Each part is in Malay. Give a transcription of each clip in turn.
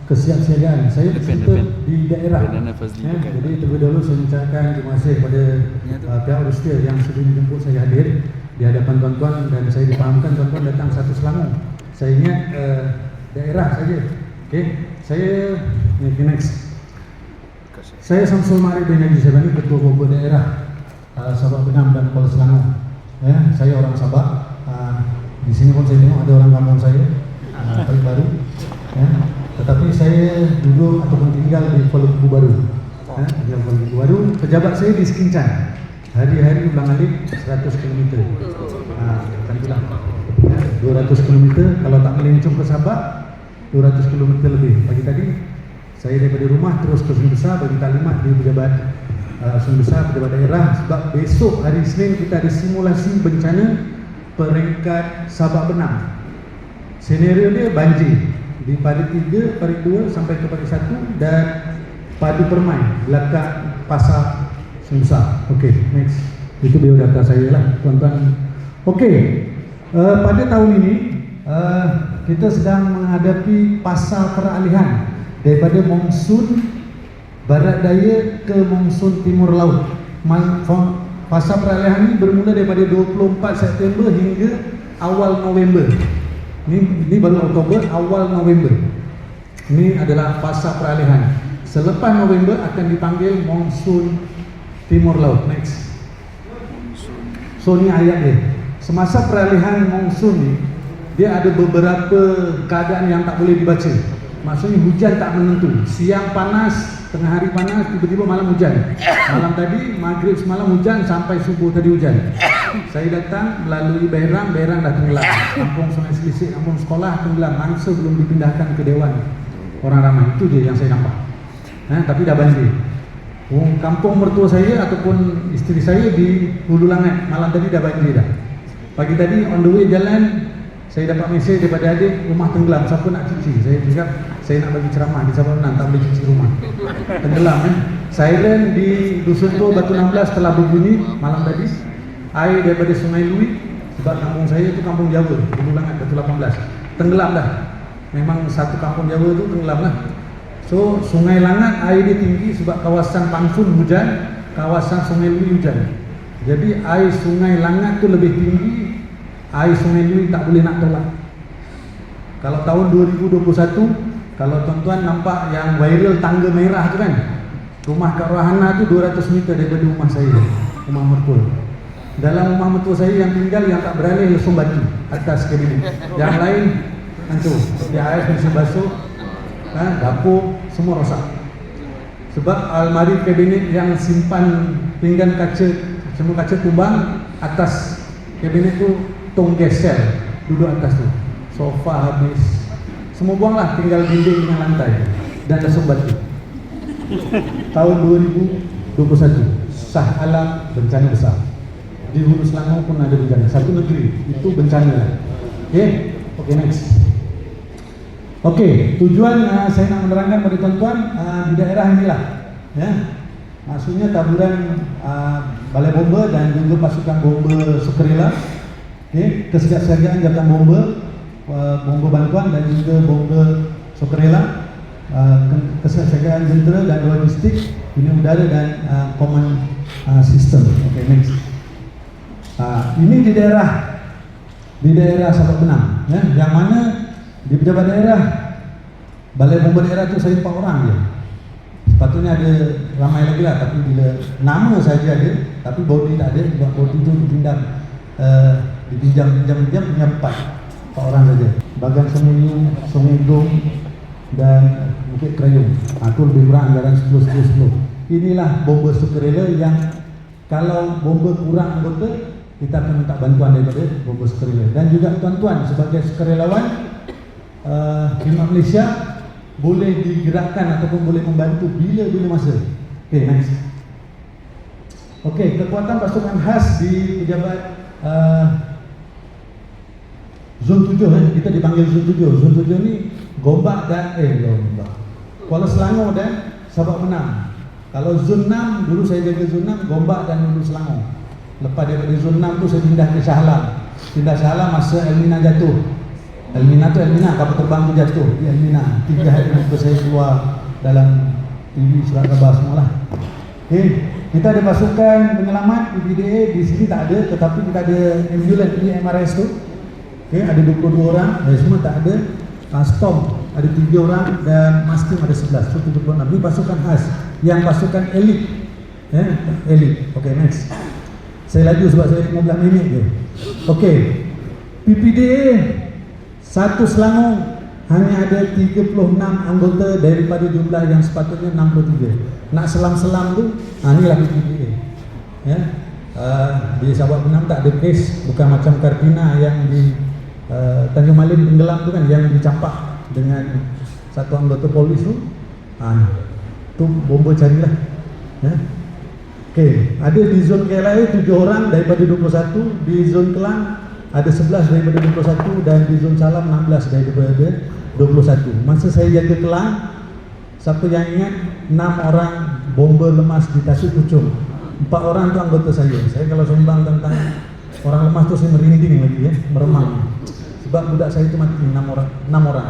kesiapsiagaan. Saya berserta di daerah. Jadi terlebih dahulu saya mengucapkan terima kasih kepada pihak Rustia yang sudah menjemput saya hadir di hadapan tuan-tuan, dan saya dipahamkan tuan-tuan datang satu Selangor. Saya ingat daerah saja. Okey, saya next. Saya Samsul Ma'arif bin Haji Sabani, Ketua Bomba Daerah Sabak Benam dan Kuala Selangor. Ya, saya orang Sabak. Di sini pun saya tengok ada orang kampung saya, paling baru. Ya. Tetapi saya dulu ataupun tinggal di Kuala Lumpur Baru. Tinggal Kuala Lumpur Baru. Pejabat saya di Sekincang. Hari-hari ulang-alik 100 km. Kan bilang 200 km. Kalau tak melencong ke Sabak, 200 km lebih. Pagi tadi saya daripada rumah terus ke Sungai Besar bagi taklimat di pejabat Sungai Besar, pejabat daerah. Sebab besok hari Isnin kita ada simulasi bencana peringkat Sabak Benam. Senario dia banjir di Padi 3, Padi 2 sampai ke Padi 1 dan Padu Permai belakang pasar Sungai Besar. Okey, next. Itu biodata saya lah, tuan-tuan. Okey, pada tahun ini kita sedang menghadapi fasa peralihan daripada monsun barat daya ke monsun timur laut. Fasa peralihan ini bermula daripada 24 September hingga awal November. Ini baru Oktober, awal November. Ini adalah fasa peralihan. Selepas November akan dipanggil monsun timur laut. Next. So ni ayat dia. Semasa peralihan monsun ni, dia ada beberapa keadaan yang tak boleh dibaca. Maksudnya hujan tak menentu. Siang panas, tengah hari panas, tiba-tiba malam hujan. Malam tadi, maghrib semalam hujan, sampai subuh tadi hujan. Saya datang melalui Berang dah tenggelam. Kampung Sungai Selisik, kampung sekolah tenggelam. Mangsa belum dipindahkan ke Dewan Orang Ramai. Itu je yang saya nampak. Tapi dah banjir. Kampung mertua saya ataupun isteri saya di Hulu Langat. Malam tadi dah banjir dah. Pagi tadi on the way jalan, saya dapat mesej daripada adik, rumah tenggelam, siapa nak cuci? Saya cakap, saya nak bagi ceramah di Sabak Benam, tak boleh cuci rumah. Tenggelam Siren di Dusun Tua Batu 16 telah berbunyi malam tadi. Air daripada Sungai Lui, sebab kampung saya itu kampung Jawa, Hulu Langat Batu 18. Tenggelam dah. Memang satu kampung Jawa itu tenggelam lah. So, Sungai Langat air dia tinggi sebab kawasan Pangsun hujan, kawasan Sungai Lui hujan. Jadi air Sungai Langat tu lebih tinggi, air Sungai Lui tak boleh nak tolak. Kalau tahun 2021, kalau tuan-tuan nampak yang viral tangga merah tu kan, rumah Kak Rohana tu 200 meter daripada rumah saya, rumah mertua. Dalam rumah mertua saya yang tinggal yang tak beralih lesung batu atas kabinet. Yang lain hancur. Dia air mesin basuh, dapur semua rosak. Sebab almari kabinet yang simpan pinggan kaca, semua kaca tumbang, atas kabinet tu tong geser, duduk atas tu. Sofa habis, semua buanglah, tinggal dinding dengan lantai dan lesung batu. Tahun 2021, sah alam bencana besar. Di Hulu Selangor pun ada bencana. Satu negeri itu bencana. Okey, next. Okey, tujuan saya nak menerangkan kepada tuan-tuan di daerah inilah. Maksudnya taburan balai bomba dan juga pasukan bomba sukarela. Kesiapsiagaan jabatan bomba, bomba bantuan dan juga bomba sukarela, kesiapsiagaan jentera dan logistik, dunia udara dan command system. Okey, next. Ini di daerah Sabak Benam, yang mana di pejabat daerah, balai bomba daerah tu saya 4 orang je. Sepatutnya ada ramai lagi lah, tapi bila nama saja ada, tapi body tak ada, sebab body tu dipinjam punya 4 orang saja. Bagan Semuyu, Sungai Dong dan Bukit Kerayung. Itu lebih kurang anggaran 10. Inilah bomba sukarela yang kalau bomba kurang anggota, kita akan minta bantuan daripada bomba sukarela. Dan juga tuan-tuan sebagai sukarelawan, khidmat Malaysia boleh digerakkan ataupun boleh membantu bila-bila masa. Okey, next. Okey, kekuatan pasukan khas di pejabat Zon 7, kita dipanggil Zon 7. Zon 7 ni Gombak dan Kuala Selangor dan Sabak Benam. Kalau Zon 6, dulu saya jaga Zon 6, Gombak dan Hulu Selangor. Lepas daripada Zon 6 tu saya pindah ke Shah Alam. Pindah Shah Alam masa El Nino jatuh. Elmina tuh Elmina, kapal terbang tu jatuh di Elmina. 3 hari muka saya keluar dalam TV surat khabar semua lah. Okay. Kita ada pasukan penyelamat di PDA, di sini tak ada, tetapi kita ada ambulans di MRS tu. Okay. Ada 22 orang, semua tak ada. Storm ada 3 orang dan Mastim ada 11, so 76. Ini pasukan khas, yang pasukan elit. Elit. Okay, next. Saya laju sebab saya 15 minit je. Okay. PPDA satu Selangor hanya ada 36 anggota daripada jumlah yang sepatutnya 63. Nak selam-selam tu, inilah PPDA. Ya. Di Sabak Benam tak ada kes, bukan macam Kartina yang di Tanjung Malim tenggelam tu kan, yang dicampak dengan satu anggota polis tu. Tu bomba carilah. Ya. Okey, ada di zon KLIA 7 orang daripada 21, di zon Kelang ada 11 daripada 21 dan di zon Salam 16 daripada 21. Masa saya jaga Kelang, siapa yang ingat 6 orang bomba lemas di Tasik Pucung. 4 orang tu anggota saya. Saya kalau sumbang tentang orang lemas tu saya merinding lagi ya, meremang. Sebab budak saya tu mati 6 orang.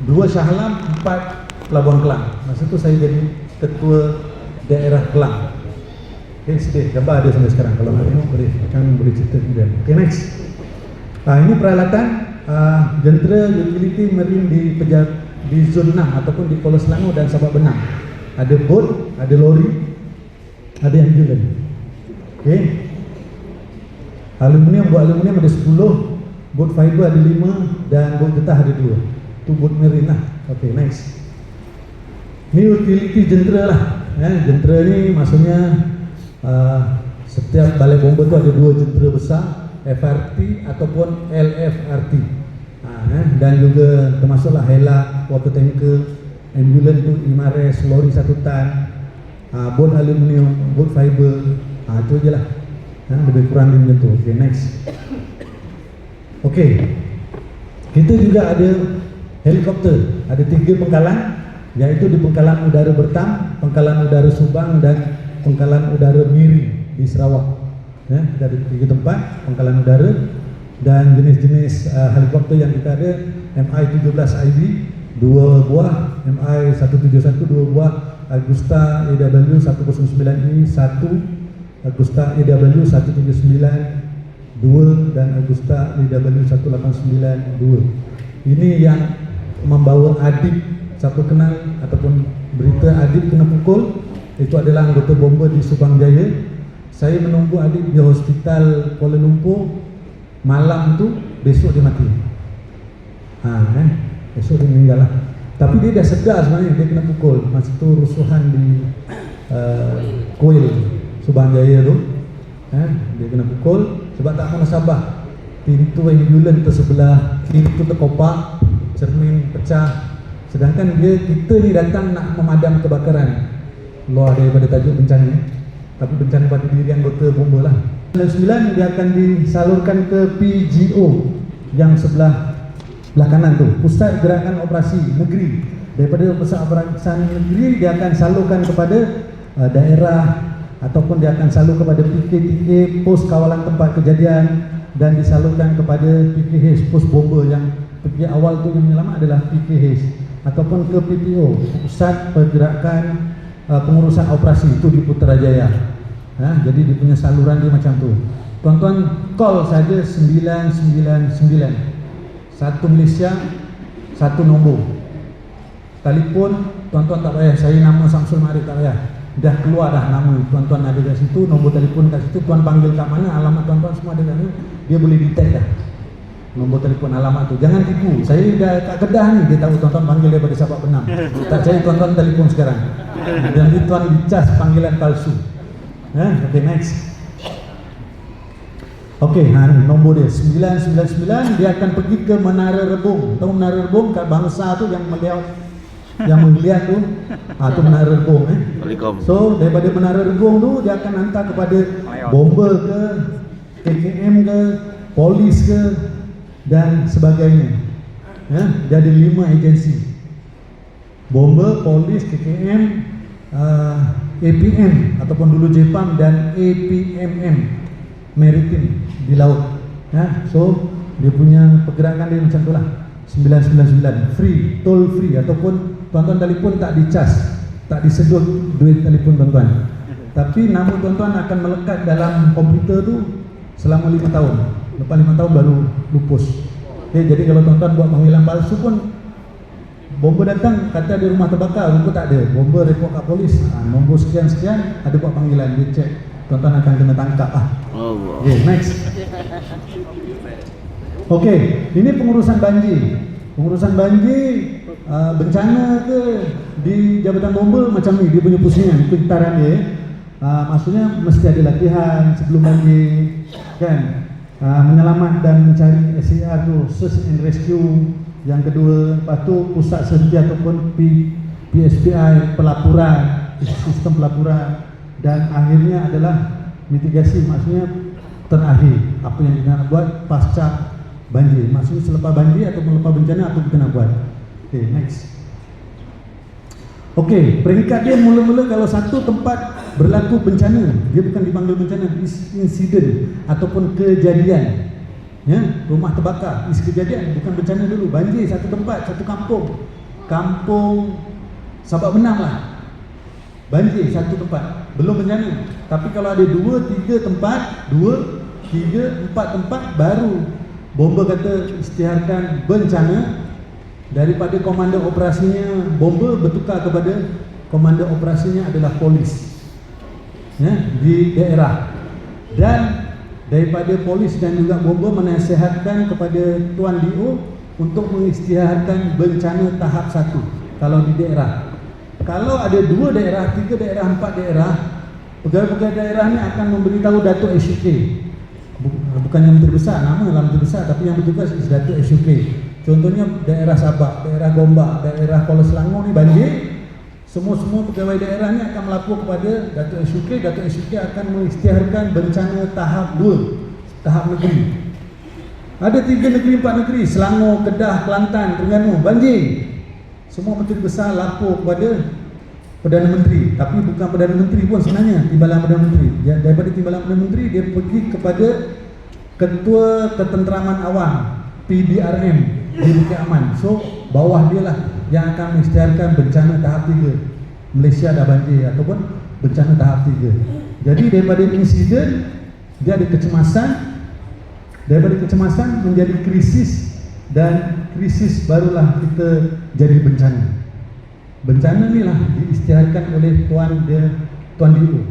2 Shah Alam, 4 Pelabuhan Kelang. Masa tu saya jadi ketua daerah Kelang. Okay, sedih, gambar ada sampai sekarang. Kalau nak tengok boleh cerita kemudian. Okay, next. Ini peralatan jentera utility marine di zon 6 ataupun di Pulau Selangor dan Sabak Benam. Ada boat, ada lori, ada ambulans. Okay. Buat aluminium ada 10, boat fiber ada 5 dan boat getah ada 2. Itu boat marine lah. Okay, next. Ini utility jentera lah. Jentera ni maksudnya setiap balai bomba tu ada 2 jentera besar, FRT ataupun LFRT. Dan juga termasuklah hela, water tanker, ambulans tu 5 res, lori 1 tan, boat aluminium, boat fiber. Itu je lah. Lebih kurang macam tu. Okay, next. Okay. Kita juga ada helikopter. Ada 3 pangkalan, iaitu di Pangkalan Udara Bertam, Pangkalan Udara Subang dan Pangkalan Udara Miri di Sarawak. Kita ada 3 tempat pangkalan udara dan jenis-jenis helikopter yang kita ada MI-17IB 2 buah, MI-171 2 buah, Agusta AW109E 1, Agusta AW179 2 dan Agusta AW189 2. Ini yang membawa Adib. Siapa kenal ataupun berita Adib kena pukul, itu adalah anggota bomba di Subang Jaya. Saya menunggu adik di hospital Kuala Lumpur. Malam tu, besok dia mati. Besok dia meninggal lah. Tapi dia dah sedar sebenarnya, dia kena pukul. Masa tu rusuhan di Kuil Subang Jaya tu. Dia kena pukul sebab tak mahu nasabah. Pintu ambulans tersebelah, pintu terkopak, cermin pecah. Sedangkan kita ni datang nak memadam kebakaran. Luar daripada tajuk bencana, tapi bencana pada diri anggota bomba lah. 9 dia akan disalurkan ke PGO yang sebelah kanan tu, Pusat Gerakan Operasi Negeri. Daripada Pusat Operasi Negeri dia akan salurkan kepada daerah ataupun dia akan salur kepada PKTK, Pos Kawalan Tempat Kejadian, dan disalurkan kepada PKH, Pos Bomba yang PKH awal tu yang menyelamat adalah PKH, ataupun ke PPO, Pusat Pergerakan Pengurusan Operasi, itu di Putrajaya. Jadi dia punya saluran dia macam tu. Tuan-tuan call saja 999, satu Malaysia, satu nombor. Telefon tuan-tuan tak payah, saya nama Samsul Mari tak payah. Dah keluar dah nama tuan-tuan ada kat situ, nombor telefon kat situ, tuan panggil kat mana, alamat tuan-tuan semua ada kat situ, dia boleh detect dah nombor telefon, alamat tu. Jangan tipu. Saya dah kat Kedah ni, dia tahu tuan-tuan panggil daripada Sabak Benam. Tak percaya tuan-tuan telefon sekarang. Dan tuan dicas panggilan palsu. Okay, next. Okay, nombor dia 999. Dia akan pergi ke Menara Rebung. Tahu Menara Rebung kat Bangsa tu yang menggeliat tu. Tu Menara Rebung. So daripada Menara Rebung tu dia akan hantar kepada bomber ke, KKM ke, polis ke dan sebagainya. Dia ada 5 agensi: bomber, polis, KKM, APM ataupun dulu Jepam, dan APMM Maritim di laut. So dia punya pergerakan dia macam tu lah. 999 free, toll free, ataupun tuan-tuan telefon tak dicas, tak disedot duit telefon tuan-tuan. Tapi nama tuan-tuan akan melekat dalam komputer tu selama 5 tahun. Lepas 5 tahun baru lupus. Jadi kalau tuan-tuan buat panggilan palsu pun, bomba datang kata di rumah terbakar, rupa tak ada, bomba report kat polis, nombor sekian-sekian, ada buat panggilan, dia cek, tuan-tuan akan kena tangkap. Next. Ini pengurusan banjir. Pengurusan banjir, bencana ke di Jabatan Bomba macam ni, dia punya pusingan, kekitaran dia. Maksudnya mesti ada latihan sebelum banjir, kan? Menyelamat dan mencari SCR tu, search and rescue. Yang kedua, lepas tu pusat sedia ataupun PSPI, pelaporan, sistem pelaporan. Dan akhirnya adalah mitigasi, maksudnya terakhir apa yang kita nak buat pasca banjir, maksudnya selepas banjir ataupun lepas bencana apa kita nak buat. Next. Peringkat dia mula-mula kalau satu tempat berlaku bencana, dia bukan dipanggil bencana, insiden ataupun kejadian. Rumah terbakar, kejadian, bukan bencana dulu. Banjir satu tempat, satu kampung Sabak Benam lah. Banjir satu tempat, belum bencana. Tapi kalau ada 2, 3 tempat, 2, 3, 4 tempat, baru bomba kata isytiharkan bencana. Daripada komandan operasinya bomba bertukar kepada komandan operasinya adalah polis di daerah. Dan daripada polis dan juga bomba menasihatkan kepada Tuan DO untuk mengisytiharkan bencana tahap 1 kalau di daerah. Kalau ada 2 daerah, 3 daerah, 4 daerah, pegawai-pegawai daerah ni akan memberitahu Datuk SUK. Bukan yang menteri besar, nama lah menteri besar, tapi yang bertugas is Datuk SUK. Contohnya daerah Sabak, daerah Gombak, daerah Kuala Selangor ni banjir. Semua pegawai daerah ni akan melapor kepada Datuk SUK. Datuk SUK akan mengisytiharkan bencana tahap 2, tahap negeri. Ada 3 negeri, 4 negeri, Selangor, Kedah, Kelantan, Terengganu, banjir. Semua menteri besar lapor kepada Perdana Menteri. Tapi bukan Perdana Menteri pun sebenarnya, Timbalan Perdana Menteri. Daripada Timbalan Perdana Menteri, dia pergi kepada Ketua Ketenteraman Awam, PDRM di Bukit Aman. So bawah dia lah yang akan mengisytiharkan bencana tahap 3. Malaysia dah banjir ataupun bencana tahap 3. Jadi daripada insiden dia ada kecemasan, daripada kecemasan menjadi krisis, dan krisis barulah kita jadi bencana. Bencana ni lah diisytiharkan oleh Tuan DO,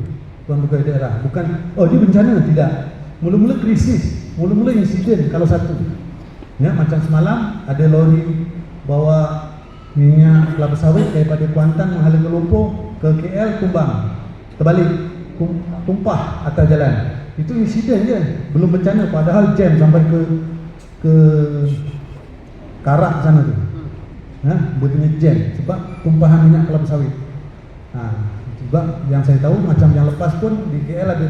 Tuan Pegawai Daerah. Bukan dia bencana, tidak. Mula-mula krisis, mula-mula insiden kalau satu. Macam semalam ada lori bawa minyak kelapa sawit daripada Kuantan menghala ke Lumpur ke KL, tumbang, terbalik, tumpah atas jalan. Itu insiden je, belum bencana. Padahal jam sampai ke Karak sana tu. Betulnya jam sebab tumpahan minyak kelapa sawit. Sebab yang saya tahu macam yang lepas pun di KL ada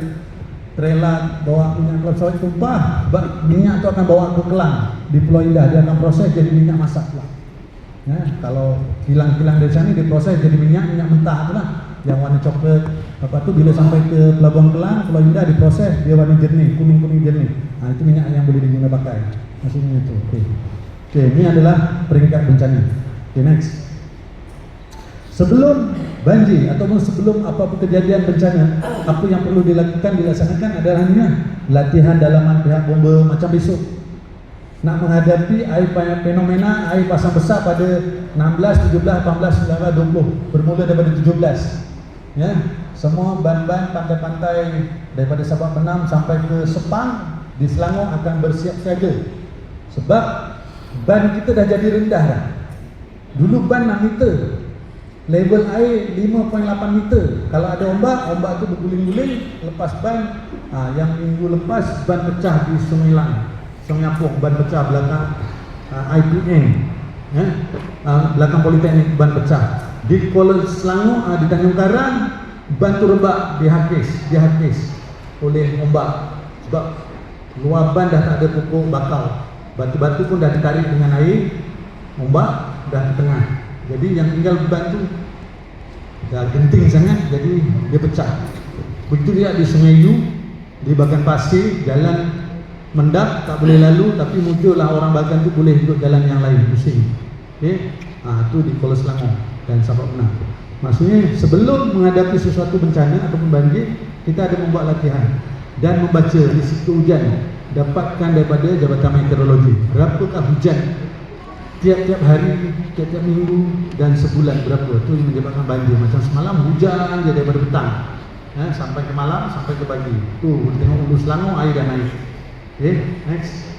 trailer bawa minyak kelapa sawit tumpah, sebab minyak tu akan bawa ke Kelang di Pulau Indah, dia akan proses jadi minyak masak lah. Kalau kilang-kilang dari sana diproses jadi minyak mentah tu lah, yang warna coklat. Lepas tu bila sampai ke Pelabuhan Kelang, Pulau Indah diproses, dia warna jernih, kuning-kuning jernih. Itu minyak yang boleh digunakan pakai. Maksudnya itu. Ini adalah peringkat bencana. Next. Sebelum banjir ataupun sebelum apa-apa kejadian bencana, apa yang perlu dilaksanakan adalah latihan dalaman pihak bomba. Macam besok nak menghadapi air fenomena air pasang besar pada 16, 17, 18, 19, 20, bermula daripada 17. Semua ban-ban pantai-pantai daripada Sabak Benam sampai ke Sepang di Selangor akan bersiap siaga. Sebab ban kita dah jadi rendah dah. Dulu ban 6 meter, level air 5.8 meter. Kalau ada ombak tu berguling-guling, lepas ban. Yang minggu lepas ban pecah di Sungai Lang, Sungai Apok, ban pecah belakang IPN, belakang Politeknik, ban pecah. Di Kuala Selangor, di Tanjung Karang, ban tu rebak dihakis oleh ombak. Sebab luar ban dah tak ada pokok bakal, batu-batu pun dah ditarik dengan air, ombak dah di tengah. Jadi yang tinggal ban tu dah genting sangat, jadi dia pecah. Begitu dia di Sungai Yu, di bagian pasir, jalan Mendak tak boleh lalu, tapi muncullah orang Bagan tu boleh ikut jalan yang lain, pusing. Okey, itu di Kuala Selangor dan Sabak Menang. Maksudnya sebelum menghadapi sesuatu bencana ataupun banjir, kita ada membuat latihan dan membaca risiko hujan. Dapatkan daripada Jabatan Meteorologi berapakah hujan tiap-tiap hari, tiap-tiap minggu dan sebulan berapa. Itu yang menyebabkan banjir. Macam semalam hujan je daripada petang sampai ke malam, sampai ke pagi. Tu tengok Hulu Selangor air dah naik. Okay, next.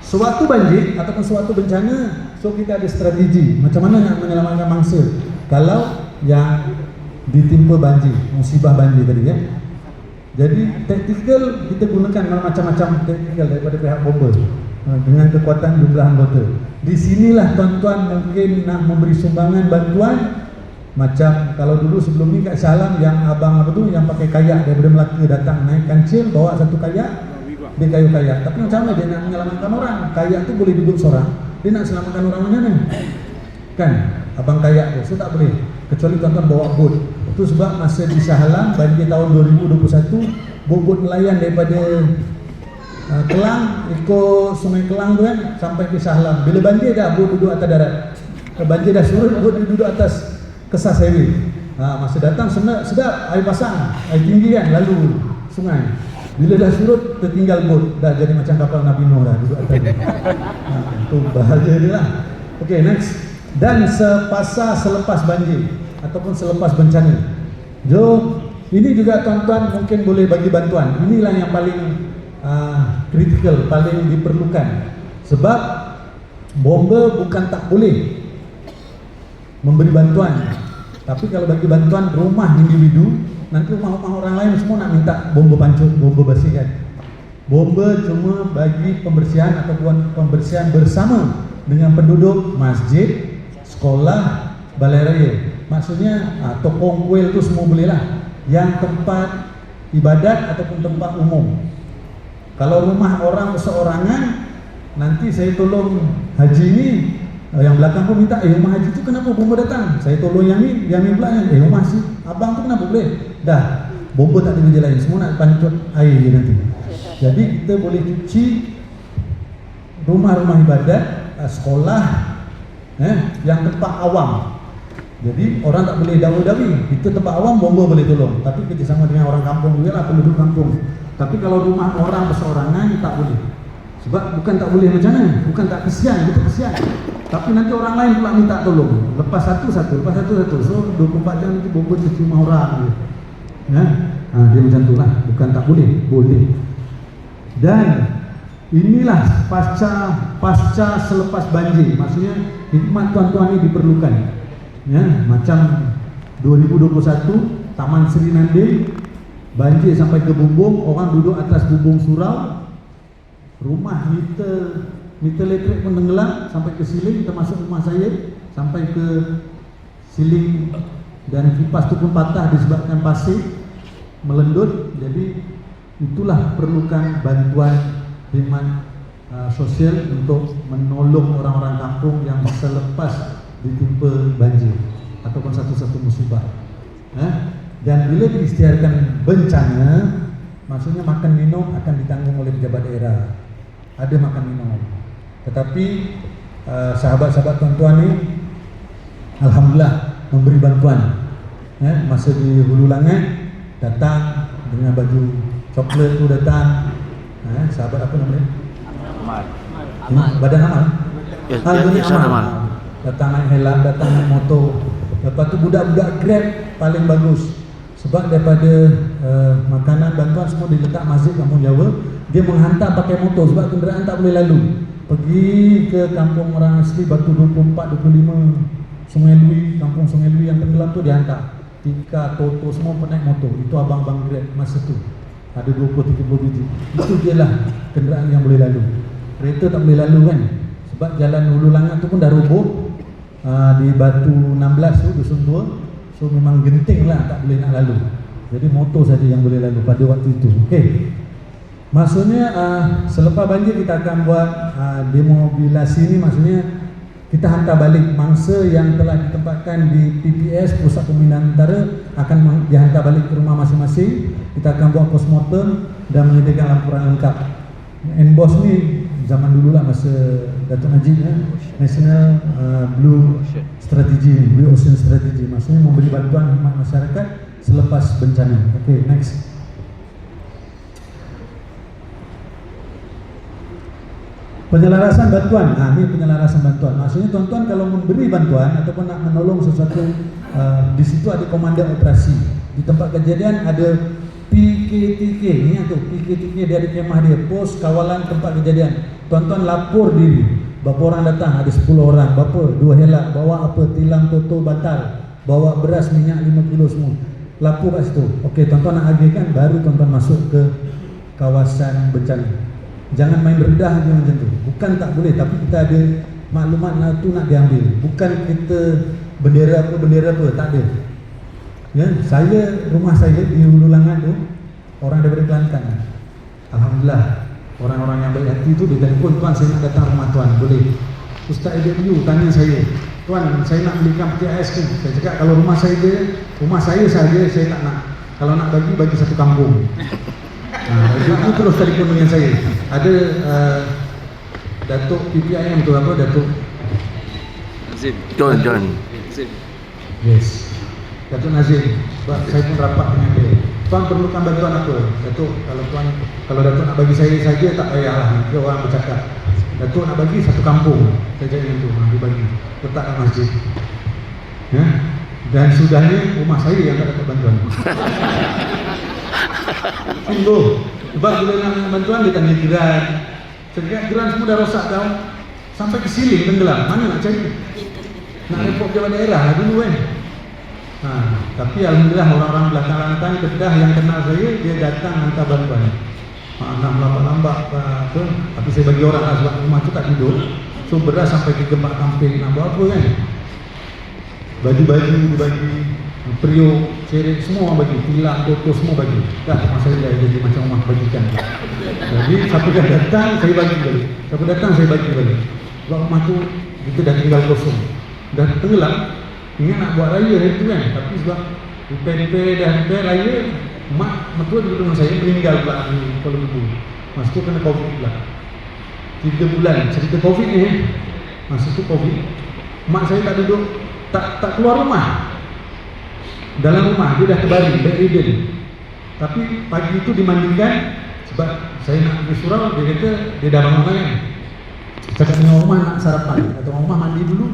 Suatu banjir ataupun suatu bencana, so kita ada strategi macam mana nak menyelamatkan mangsa kalau yang ditimpa banjir, musibah banjir tadi ya. Jadi taktikal kita gunakan macam-macam taktikal daripada pihak bomber dengan kekuatan jumlah anggota. Di sinilah tuan-tuan mungkin nak memberi sumbangan bantuan. Macam kalau dulu sebelum ni kat Shah Alam yang abang apa tu yang pakai kayak daripada Melaka datang naik kancil bawa satu kayak. Dia kayu kayak, tapi macam mana dia nak menyelamatkan orang? Kayak tu boleh duduk seorang, dia nak selamatkan orang mana? Kan, abang kayak tu, so tak boleh. Kecuali tuan-tuan bawa bot. Itu sebab masa di Shah Alam banjir tahun 2021, bot-bot nelayan daripada Kelang, ikut Sungai Kelang tu kan, sampai ke Shah Alam. Bila banjir dah, bot duduk atas darat. Banjir dah surut, bot duduk atas Kesas Highway. Masa datang sedap, air pasang, air tinggi kan, lalu sungai. Bila dah surut, tertinggal bot. Dah jadi macam kapal Nabi Nuh dah duduk atas dia. Itu bahaya dia lah. Okay, next. Dan selepas banjir ataupun selepas bencana. Jom, ini juga tuan-tuan mungkin boleh bagi bantuan. Inilah yang paling kritikal, paling diperlukan. Sebab bomber bukan tak boleh memberi bantuan. Tapi kalau bagi bantuan rumah individu, nanti rumah-rumah orang lain semua nak minta bomba pancut, bomba bersihkan. Bomba cuma bagi pembersihan ataupun pembersihan bersama dengan penduduk masjid, sekolah, balai raya. Maksudnya tokong kuil tu semua boleh lah. Yang tempat ibadat ataupun tempat umum. Kalau rumah orang perseorangan, nanti saya tolong haji ni. Yang belakang pun minta, rumah haji tu kenapa bomba datang? Saya tolong yang ni pula yang rumah si abang tu kenapa boleh? Dah, bomba tak ada kerja lain, semua nak pancut air je nanti. Jadi kita boleh cuci rumah-rumah ibadat, sekolah, yang tempat awam. Jadi orang tak boleh dawi-dawi. Kita tempat awam bomba boleh tolong, tapi kita sama dengan orang kampung juga lah, penduduk kampung. Tapi kalau rumah orang perseorangan tak boleh. Sebab bukan tak boleh macam mana, bukan tak kesian, kita kesian. Tapi nanti orang lain pula minta tolong. Lepas satu-satu. So 24 jam nanti bomba cuci rumah orang. Dia macam tu lah, bukan tak boleh, boleh. Dan inilah pasca selepas banjir. Maksudnya hikmat tuan-tuan ini diperlukan. Macam 2021 Taman Seri Nandil banjir sampai ke bumbung, orang duduk atas bumbung surau. Rumah meter elektrik pun tenggelam sampai ke siling, termasuk rumah saya sampai ke siling, dan kipas tu pun patah disebabkan pasir melendut. Jadi itulah perlukan bantuan khidmat sosial untuk menolong orang-orang kampung yang selepas ditimpa banjir ataupun satu-satu musibah. Dan bila diisytiharkan bencana, maksudnya makan minum akan ditanggung oleh pejabat daerah. Ada makan minum. Tetapi sahabat-sahabat tuan-tuan ni alhamdulillah memberi bantuan. Masa di Hulu Langat datang dengan baju coklat tu datang. Sahabat apa namanya? Amal. Badan Amal. Amal. Datang naik helak, datang naik motor. Lepas tu budak-budak Grab paling bagus. Sebab daripada makanan bantuan semua diletak masjid Kampung Jawa, dia menghantar pakai motor sebab kenderaan tak boleh lalu. Pergi ke kampung orang asli Batu 24, 25, Sungai Lui, kampung Sungai Lui yang tenggelam tu dihantar. Tika, Toto semua pun naik motor. Itu abang-abang Grab masa tu. Ada 20-30 biji. Itu je lah kenderaan yang boleh lalu. Kereta tak boleh lalu kan. Sebab jalan Hulu Langat tu pun dah roboh. Di Batu 16 tu, Dusun Tua. So memang genting lah, tak boleh nak lalu. Jadi motor saja yang boleh lalu pada waktu itu. Okey. Maksudnya selepas banjir kita akan buat demobilisasi ni, maksudnya kita hantar balik mangsa yang telah ditempatkan di PPS Pusat Pembinaan Tentera akan dihantar balik ke rumah masing-masing. Kita akan buat postmortem dan menyediakan laporan lengkap. NBOS ni zaman dulu lah masa Datuk Najib ya, National Blue Strategy, Blue Ocean Strategy, maksudnya memberi bantuan khidmat masyarakat selepas bencana. Okay, next. Penyelarasan bantuan. Nah, ini penyelarasan bantuan. Maksudnya tuan-tuan kalau memberi bantuan ataupun nak menolong sesuatu, di situ ada komandan operasi. Di tempat kejadian ada PKTK, ni tu PKTK, dia ada kemah dia, pos kawalan tempat kejadian. Tuan-tuan lapor diri. Berapa orang datang? Ada 10 orang. Berapa? 2 helak. Bawa apa? Tilam, toto, bantal. Bawa beras, minyak 5 kilo semua. Lapor kat situ. Okey, tuan-tuan nak agihkan, baru tuan-tuan masuk ke kawasan bencana. Jangan main rendah je macam tu. Bukan tak boleh, tapi kita ada maklumat tu nak diambil. Bukan kita bendera apa, tak ada. Ya, rumah saya di Hulu Langat tu orang daripada Kelantan. Alhamdulillah, orang-orang yang baik hati tu dia telefon, tuan saya nak datang rumah tuan, boleh. Ustaz ADU tanya saya, tuan saya nak belikan peti ais ni. Saya cakap kalau rumah saya saja saya tak nak. Kalau nak bagi satu kampung. Itu terus telefon dengan saya. Ada Datuk PPIM tu apa, Datuk Nazim John. Yes, Datuk Nazim. Sebab saya pun rapat dengan dia. Tuan perlukan bantuan apa? Datuk, kalau Datuk nak bagi saya saja tak payahlah, nanti orang bercakap. Datuk nak bagi satu kampung, saya cakap itu, dia bagi, letakkan masjid. Ya? Dan sudahnya rumah saya yang tak dapat bantuan. Sungguh, sebab bila nak bantuan dia tanya jiran. Saya jiran semua dah rosak tau, sampai ke siling tenggelam, mana nak cari? Nak report pejabat daerah lah dulu kan. Tapi alhamdulillah orang-orang belakang Kelantan, Kedah yang kenal saya, dia datang hantar bantuan. Nak lambat-lambat apa, tapi saya bagi orang lah sebab rumah tu tak tidur. So beras sampai ke Gempak Kamping, nak buat apa kan? Baju-baju dibagi, periuk, cerik, semua orang bagi, tilam, toto semua bagi. Dah masa dia jadi macam rumah bagikan. Jadi siapa dah datang saya bagi balik. Siapa datang saya bagi balik. Sebab rumah tu kita dah tinggal kosong. Dah tenggelam. Ingat nak buat raya hari tu kan. Tapi sebab repair raya, mak mertua duduk dengan saya meninggal pula di Kuala Lumpur. Masa tu kena Covid pula. 3 bulan cerita Covid ni. Masa tu Covid. Mak saya tak duduk, tak keluar rumah. Dalam rumah dia dah terbaring, bedridden. Tapi pagi itu dimandikan sebab saya nak pergi surau, dia kata dia dah bangun kan. Cakap dengan rumah nak sarapan, kata rumah mandi dulu.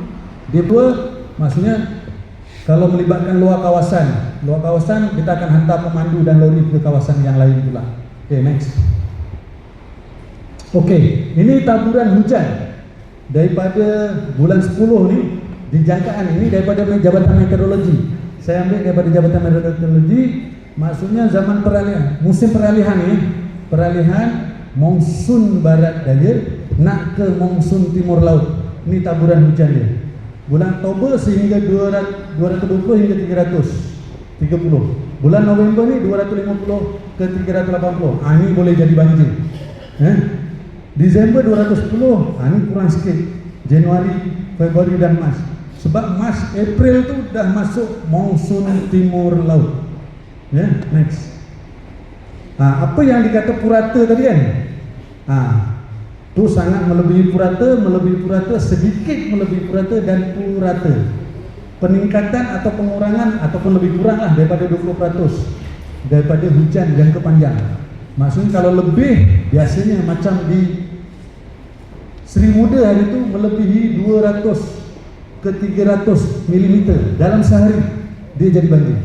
Dia pun maksudnya kalau melibatkan luar kawasan kita akan hantar pemandu dan lori ke kawasan yang lain pula. Okay, next. Okay, ini taburan hujan daripada bulan 10 ni, dijangkaan ini daripada Jabatan Meteorologi. Saya ambil daripada Jabatan Meteorologi, maksudnya zaman peralihan, musim peralihan ni, peralihan monsun barat daya nak ke monsun timur laut. Ini taburan hujan dia. Bulan Oktober sehingga 220 hingga 330. Bulan November ni 250 ke 380. Ini boleh jadi banjir. Disember 210. Ini kurang sikit. Januari, Februari dan Mac. Sebab Mac, April tu dah masuk monsun timur laut. Next. Apa yang dikata purata tadi kan? Tu sangat melebihi purata, sedikit melebihi purata dan purata. Peningkatan atau pengurangan ataupun lebih kurang lah daripada 20% daripada hujan jangka panjang. Maksudnya kalau lebih, biasanya macam di Seri Muda hari tu melebihi 200 ke 300 mm dalam sehari, dia jadi banjir.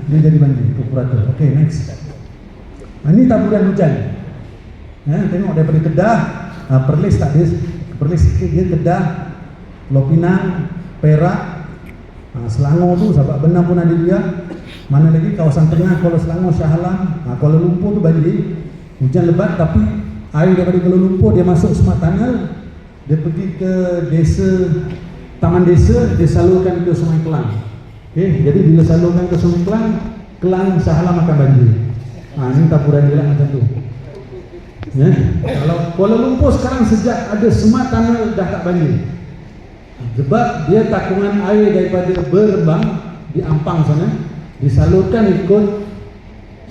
Dia jadi banjir, itu purata. Okay, next. Ini taburan hujan. Tengok daripada Kedah, Perlis tak dia, Perlis sikit dia, Kedah, Pulau Pinang, Perak, Selangor tu, Sabak Benam pun ada dia. Mana lagi kawasan tengah, Kuala Selangor, Shah Alam, Kuala Lumpur tu banjir. Hujan lebat tapi air daripada Kuala Lumpur dia masuk Smart Tunnel, dia pergi ke desa, Taman Desa, dia salurkan ke Sungai Kelang. Jadi bila salurkan ke Sungai Kelang, Kelang Shah Alam akan banjir. Ini taburan dia lah macam tu. Kalau Kuala Lumpur sekarang sejak ada Smart Tunnel dah tak banjir. Sebab dia takungan air daripada Berembang di Ampang sana disalurkan ikut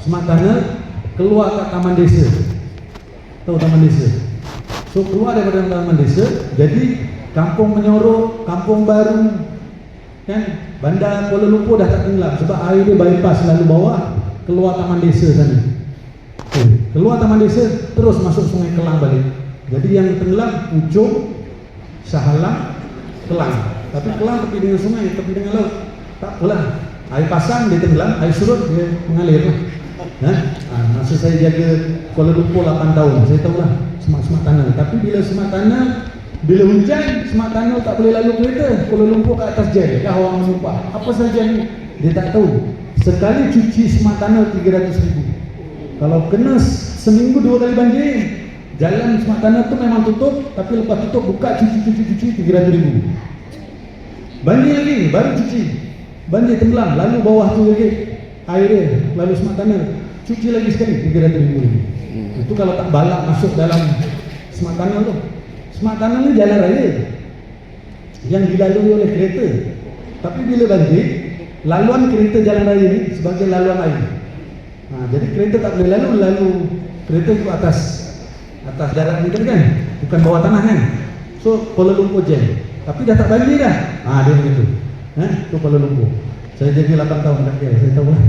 Smart Tunnel keluar ke Taman Desa. tahu taman desa. So keluar daripada taman desa, jadi Kampung Menyorok, Kampung Baru, kan, Bandar Kuala Lumpur dah tak tenggelam sebab air dia bypass lalu bawah keluar taman desa sana. Okay. Keluar taman desa terus masuk Sungai Kelang balik. Jadi yang tenggelam Puchong, Shah Alam, Kelang. Tapi Kelang tepi dengan sungai, tepi dengan laut. Tak pula. Air pasang dia tenggelam, air surut dia mengalir lah. Masa saya jaga Kuala Lumpur 8 tahun, saya tahulah semak-semak tanah. Tapi bila semak tanah, bila hujan, semak tanah tak boleh lalu kereta. Kuala Lumpur ke atas jam, dah orang menumpah. Apa saja ni? Dia tak tahu. Sekali cuci semak tanah 300,000. Kalau kena seminggu 2 kali banjir, jalan semak tanah tu memang tutup, tapi lepas tutup buka cuci 300,000. Banjir lagi, baru cuci. Banjir tenggelam, lalu bawah tu lagi air dia, lalu semak tanah, cuci lagi sekali 300,000 lagi. Itu kalau tak balak masuk dalam semak tanah tu. Semak tanah ni jalan raya yang dilalui oleh kereta. Tapi bila banjir, laluan kereta jalan raya ni sebagai laluan air. Jadi kereta tak boleh lalu kereta itu atas darat ni kan, bukan bawah tanah kan. So Kuala Lumpur jam. Tapi dah tak banjir dah. Dia begitu. Itu Kuala Lumpur. Saya jaga 8 tahun kat KL, saya tahu lah.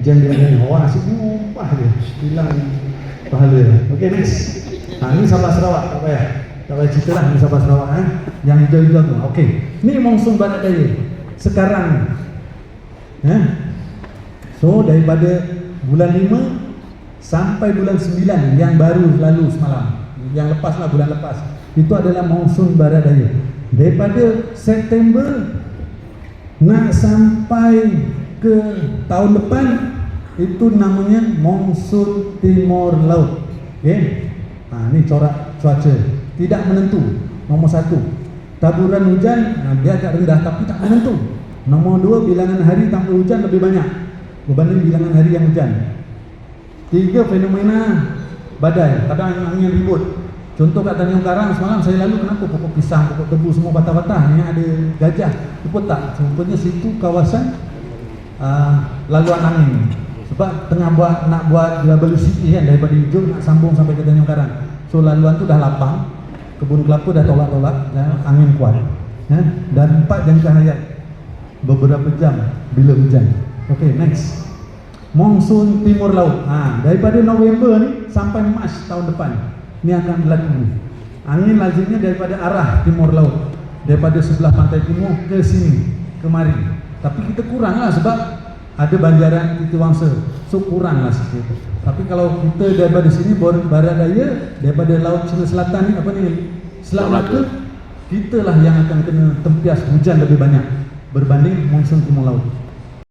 Jam dia ni, orang asyik numpah dia, hilang pahala dia. Okay, next. Ni Sabah Sarawak, tak payah cerita lah, ni Sabah Sarawak yang hijau-hijau tu. Okay, ni monsun barat daya sekarang. So daripada bulan 5 sampai bulan 9 yang baru lalu semalam, yang lepas lah, bulan lepas, itu adalah monsun barat daya. Daripada September nak sampai ke tahun depan, itu namanya monsun timur laut. Okay? Ni corak cuaca tidak menentu. Nomor 1, taburan hujan dia agak rendah tapi tak menentu. Nomor 2, bilangan hari tanpa hujan lebih banyak berbanding bilangan hari yang hujan. 3, fenomena badai, kadang angin ribut. Contoh kat Tanjung Karang semalam saya lalu, kenapa pokok pisang, pokok tebu semua patah-patah, ni ada gajah. Itu tak, sebenarnya situ kawasan laluan angin. Sebab tengah nak buat WCT kan, daripada hijau nak sambung sampai ke Tanjung Karang. So laluan tu dah lapang, kebun kelapa dah tolak-tolak, angin kuat. Dan 4 jangka hayat beberapa jam bila hujan. Okay, next. Monsun timur laut. Daripada November ni sampai Mac tahun depan, ni akan berlaku. Angin lazimnya daripada arah timur laut, daripada sebelah pantai timur ke sini, kemari. Tapi kita kurang lah sebab ada banjaran Titiwangsa, so kurang lah sikit. Tapi kalau kita daripada sini barat daya, daripada laut Cina Selatan ni, Selat Melaka, kita lah yang akan kena tempias hujan lebih banyak berbanding monsun timur laut.